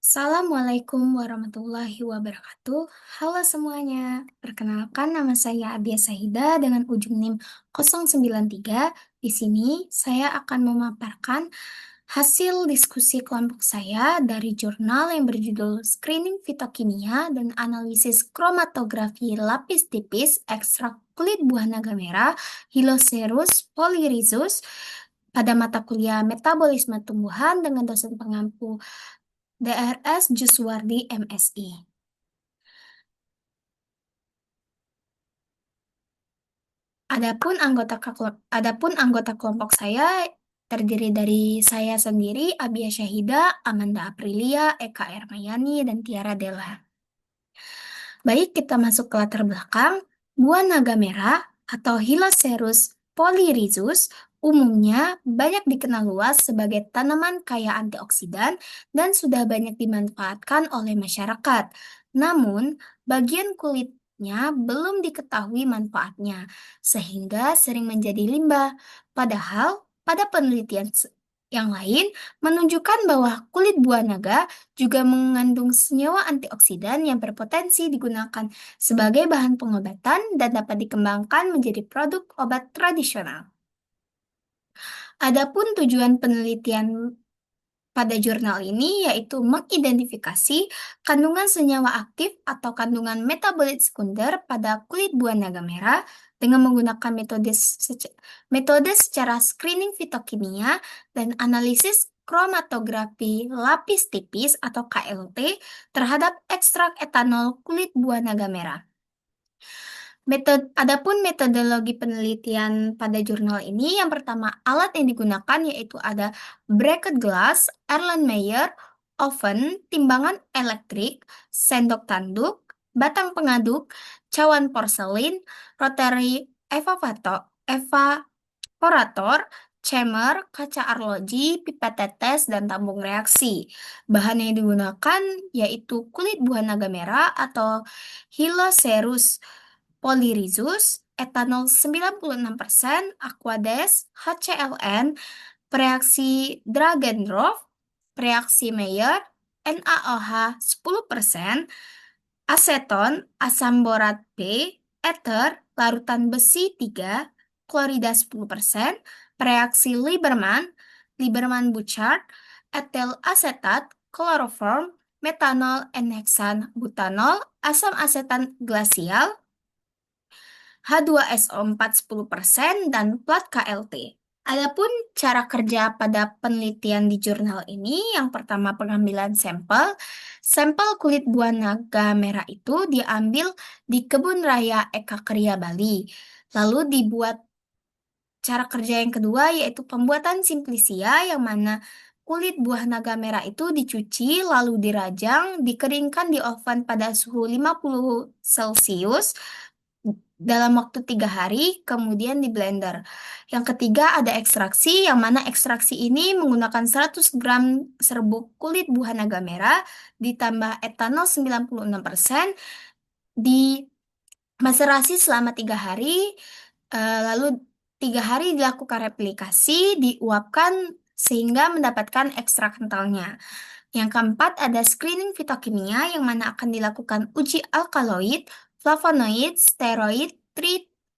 Assalamualaikum warahmatullahi wabarakatuh. Halo semuanya, perkenalkan nama saya Abia Sahida dengan ujung NIM 093. Di sini saya akan memaparkan hasil diskusi kelompok saya dari jurnal yang berjudul Screening Fitokimia dan Analisis Kromatografi Lapis Tipis Ekstrak Kulit Buah Naga Merah Hylocerus polyrhizus pada mata kuliah Metabolisme Tumbuhan dengan dosen pengampu DRS Juswardi MSI. Adapun anggota kelompok saya terdiri dari saya sendiri, Abia Syahida, Amanda Aprilia, Eka Ermayani, dan Tiara Della. Baik, kita masuk ke latar belakang. Buah naga merah atau Hylocerus polyrhizus umumnya banyak dikenal luas sebagai tanaman kaya antioksidan dan sudah banyak dimanfaatkan oleh masyarakat. Namun, bagian kulitnya belum diketahui manfaatnya, sehingga sering menjadi limbah. Padahal, pada penelitian yang lain menunjukkan bahwa kulit buah naga juga mengandung senyawa antioksidan yang berpotensi digunakan sebagai bahan pengobatan dan dapat dikembangkan menjadi produk obat tradisional. Adapun tujuan penelitian pada jurnal ini yaitu mengidentifikasi kandungan senyawa aktif atau kandungan metabolit sekunder pada kulit buah naga merah dengan menggunakan metode secara screening fitokimia dan analisis kromatografi lapis tipis atau KLT terhadap ekstrak etanol kulit buah naga merah. Adapun metodologi penelitian pada jurnal ini, yang pertama alat yang digunakan yaitu ada bracket glass, Erlenmeyer, oven, timbangan elektrik, sendok tanduk, batang pengaduk, cawan porselin, rotary evaporator, chamber, kaca arloji, pipet tetes, dan tabung reaksi. Bahan yang digunakan yaitu kulit buah naga merah atau Hylocerus polyrhizus, etanol 96%, Aquades, HClN, reaksi Dragendorf, reaksi Mayer, NaOH 10%, aseton, asam borat B, ether, larutan besi 3, klorida 10%, reaksi Lieberman, Lieberman-Bouchard, etil asetat, kloroform, metanol, N-heksan butanol, asam asetan glasial, H2SO4 10%, dan plat KLT. Adapun cara kerja pada penelitian di jurnal ini, yang pertama pengambilan sampel. Sampel kulit buah naga merah itu diambil di Kebun Raya Eka Kriya Bali. Lalu dibuat cara kerja yang kedua yaitu pembuatan simplisia yang mana kulit buah naga merah itu dicuci lalu dirajang, dikeringkan di oven pada suhu 50 Celcius dalam waktu 3 hari, kemudian di blender. Yang ketiga ada ekstraksi, yang mana ekstraksi ini menggunakan 100 gram serbuk kulit buah naga merah, ditambah etanol 96%, dimaserasi selama 3 hari, lalu 3 hari dilakukan replikasi, diuapkan sehingga mendapatkan ekstrak kentalnya. Yang keempat ada screening fitokimia yang mana akan dilakukan uji alkaloid, flavonoid, steroid,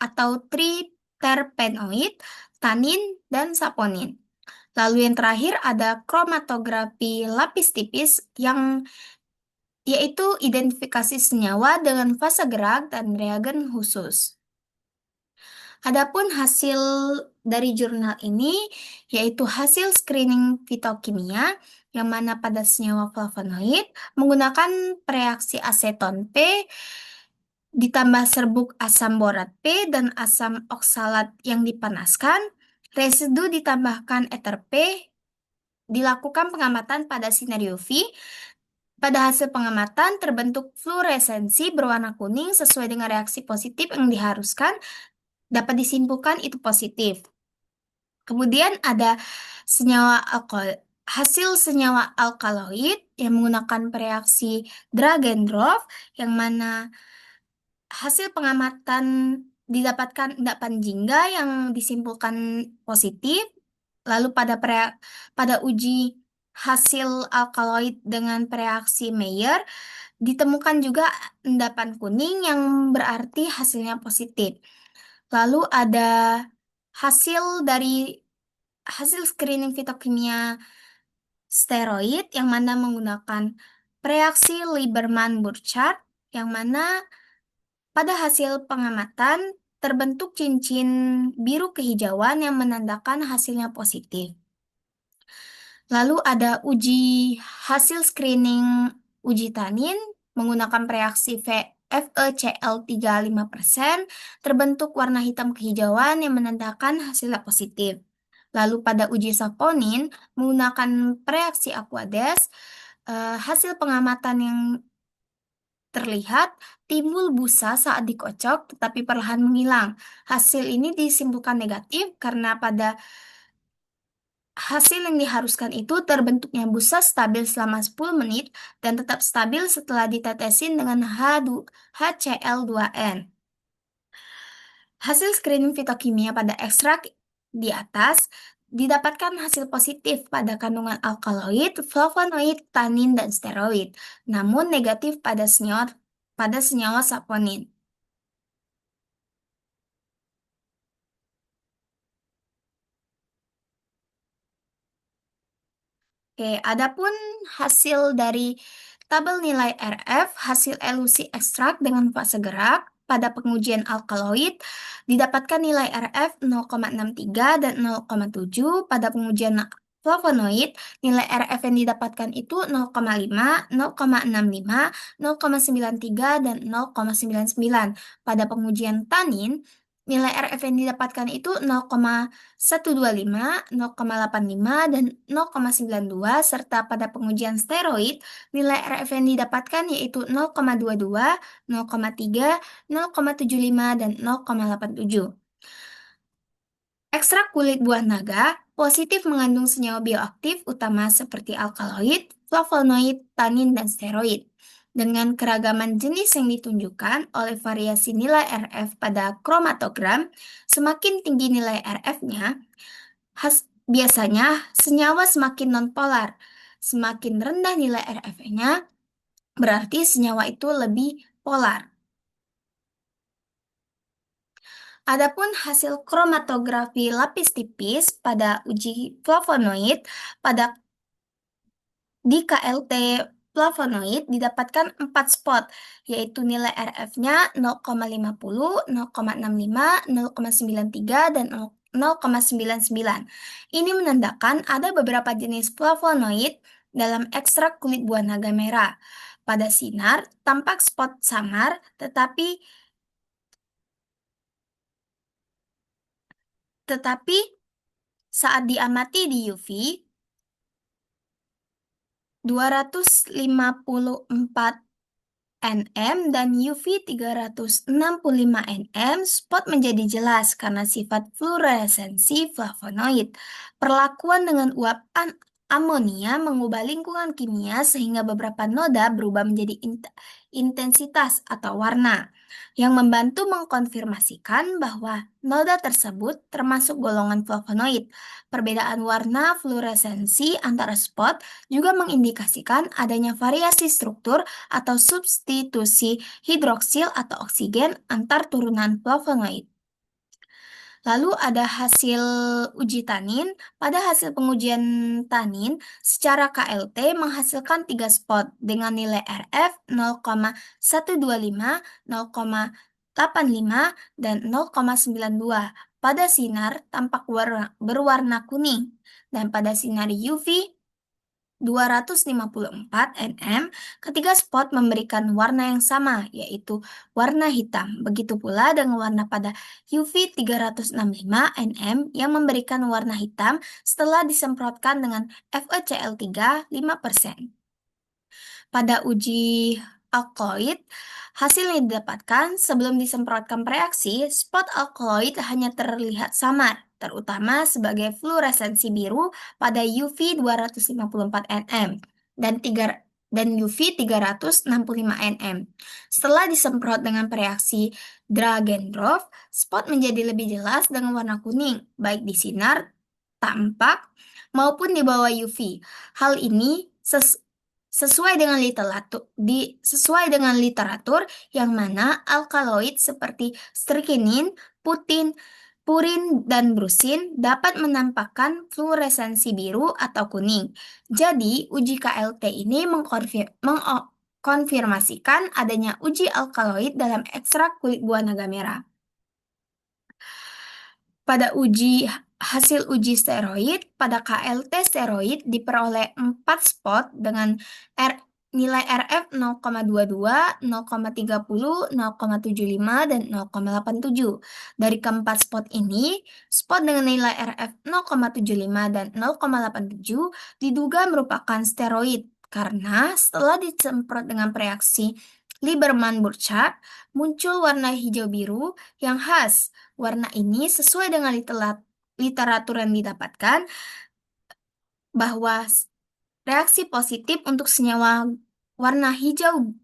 atau triterpenoid, tanin, dan saponin. Lalu yang terakhir ada kromatografi lapis tipis yang yaitu identifikasi senyawa dengan fase gerak dan reagen khusus. Adapun hasil dari jurnal ini yaitu hasil screening fitokimia yang mana pada senyawa flavonoid menggunakan reaksi aseton P ditambah serbuk asam borat P dan asam oksalat yang dipanaskan, residu ditambahkan ether P, dilakukan pengamatan pada sinar UV. Pada hasil pengamatan terbentuk fluoresensi berwarna kuning sesuai dengan reaksi positif yang diharuskan, dapat disimpulkan itu positif. Kemudian ada hasil senyawa alkaloid yang menggunakan reaksi Dragendorf yang mana hasil pengamatan didapatkan endapan jingga yang disimpulkan positif. Lalu pada uji hasil alkaloid dengan reaksi Mayer, ditemukan juga endapan kuning yang berarti hasilnya positif. Lalu ada hasil dari hasil screening fitokimia steroid yang mana menggunakan reaksi Lieberman-Burchard yang mana pada hasil pengamatan terbentuk cincin biru kehijauan yang menandakan hasilnya positif. Lalu ada hasil screening uji tanin menggunakan reaksi FeCl3 5%, terbentuk warna hitam kehijauan yang menandakan hasilnya positif. Lalu pada uji saponin menggunakan reaksi Aquades, hasil pengamatan yang terlihat timbul busa saat dikocok tetapi perlahan menghilang. Hasil ini disimpulkan negatif karena pada hasil yang diharuskan itu terbentuknya busa stabil selama 10 menit dan tetap stabil setelah ditetesin dengan HCl2N. Hasil screening fitokimia pada ekstrak di atas didapatkan hasil positif pada kandungan alkaloid, flavonoid, tanin, dan steroid, namun negatif pada senyawa saponin. Oke, adapun hasil dari tabel nilai RF, hasil elusi ekstrak dengan fase gerak pada pengujian alkaloid, didapatkan nilai RF 0,63 dan 0,7. Pada pengujian flavonoid, nilai RF yang didapatkan itu 0,5, 0,65, 0,93, dan 0,99. Pada pengujian tanin, nilai RF yang didapatkan itu 0,125, 0,85, dan 0,92, serta pada pengujian steroid, nilai RF yang didapatkan yaitu 0,22, 0,3, 0,75, dan 0,87. Ekstrak kulit buah naga positif mengandung senyawa bioaktif utama seperti alkaloid, flavonoid, tanin, dan steroid. Dengan keragaman jenis yang ditunjukkan oleh variasi nilai RF pada kromatogram, semakin tinggi nilai RF-nya, biasanya senyawa semakin nonpolar. Semakin rendah nilai RF-nya, berarti senyawa itu lebih polar. Adapun hasil kromatografi lapis tipis pada uji flavonoid pada di KLT flavonoid didapatkan 4 spot, yaitu nilai RF-nya 0,50, 0,65, 0,93, dan 0,99. Ini menandakan ada beberapa jenis flavonoid dalam ekstrak kulit buah naga merah. Pada sinar, tampak spot samar, tetapi saat diamati di UV, 254 nm dan UV 365 nm, spot menjadi jelas karena sifat fluoresensi flavonoid. Perlakuan dengan uap amonia mengubah lingkungan kimia sehingga beberapa noda berubah menjadi intensitas atau warna, yang membantu mengkonfirmasikan bahwa noda tersebut termasuk golongan flavonoid. Perbedaan warna fluoresensi antara spot juga mengindikasikan adanya variasi struktur atau substitusi hidroksil atau oksigen antar turunan flavonoid. Lalu ada hasil uji tanin. Pada hasil pengujian tanin, secara KLT menghasilkan 3 spot dengan nilai RF 0,125, 0,85, dan 0,92. Pada sinar tampak berwarna kuning, dan pada sinar UV 254 nm, ketiga spot memberikan warna yang sama, yaitu warna hitam. Begitu pula dengan warna pada UV 365 nm yang memberikan warna hitam setelah disemprotkan dengan FeCl3 5%. Pada uji alkaloid, hasil yang didapatkan sebelum disemprotkan reaksi, spot alkaloid hanya terlihat samar, terutama sebagai fluoresensi biru pada UV 254 nm dan UV 365 nm. Setelah disemprot dengan reaksi Dragendorf, spot menjadi lebih jelas dengan warna kuning, baik di sinar, tampak, maupun di bawah UV. Hal ini sesuai dengan literatur yang mana alkaloid seperti strikinin, purin, dan brusin dapat menampakkan fluoresensi biru atau kuning. Jadi, uji KLT ini mengkonfirmasikan adanya uji alkaloid dalam ekstrak kulit buah naga merah. Pada hasil uji steroid, pada KLT steroid diperoleh 4 spot dengan nilai RF 0,22, 0,30, 0,75, dan 0,87. Dari keempat spot ini, spot dengan nilai RF 0,75 dan 0,87 diduga merupakan steroid karena setelah disemprot dengan reaksi Lieberman-Burchard, muncul warna hijau biru yang khas. Warna ini sesuai dengan literatur yang didapatkan bahwa reaksi positif untuk senyawa warna hijau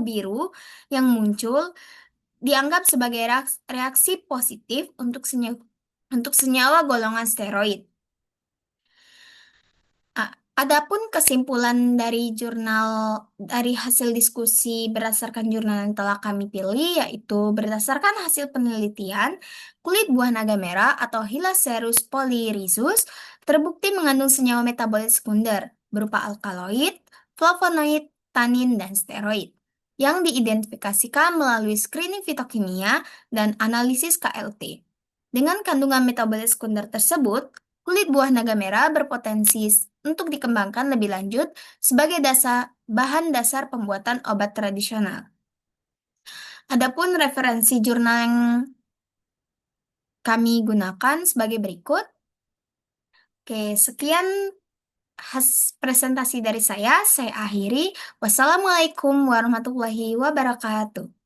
biru yang muncul dianggap sebagai reaksi positif untuk senyawa golongan steroid. Adapun kesimpulan dari hasil diskusi berdasarkan jurnal yang telah kami pilih, yaitu berdasarkan hasil penelitian, kulit buah naga merah atau Hylacerus polyrhizos terbukti mengandung senyawa metabolit sekunder berupa alkaloid, flavonoid, tanin, dan steroid yang diidentifikasikan melalui screening fitokimia dan analisis KLT. Dengan kandungan metabolit sekunder tersebut, kulit buah naga merah berpotensi untuk dikembangkan lebih lanjut sebagai bahan dasar pembuatan obat tradisional. Adapun referensi jurnal yang kami gunakan sebagai berikut. Oke, sekian presentasi dari saya akhiri. Wassalamualaikum warahmatullahi wabarakatuh.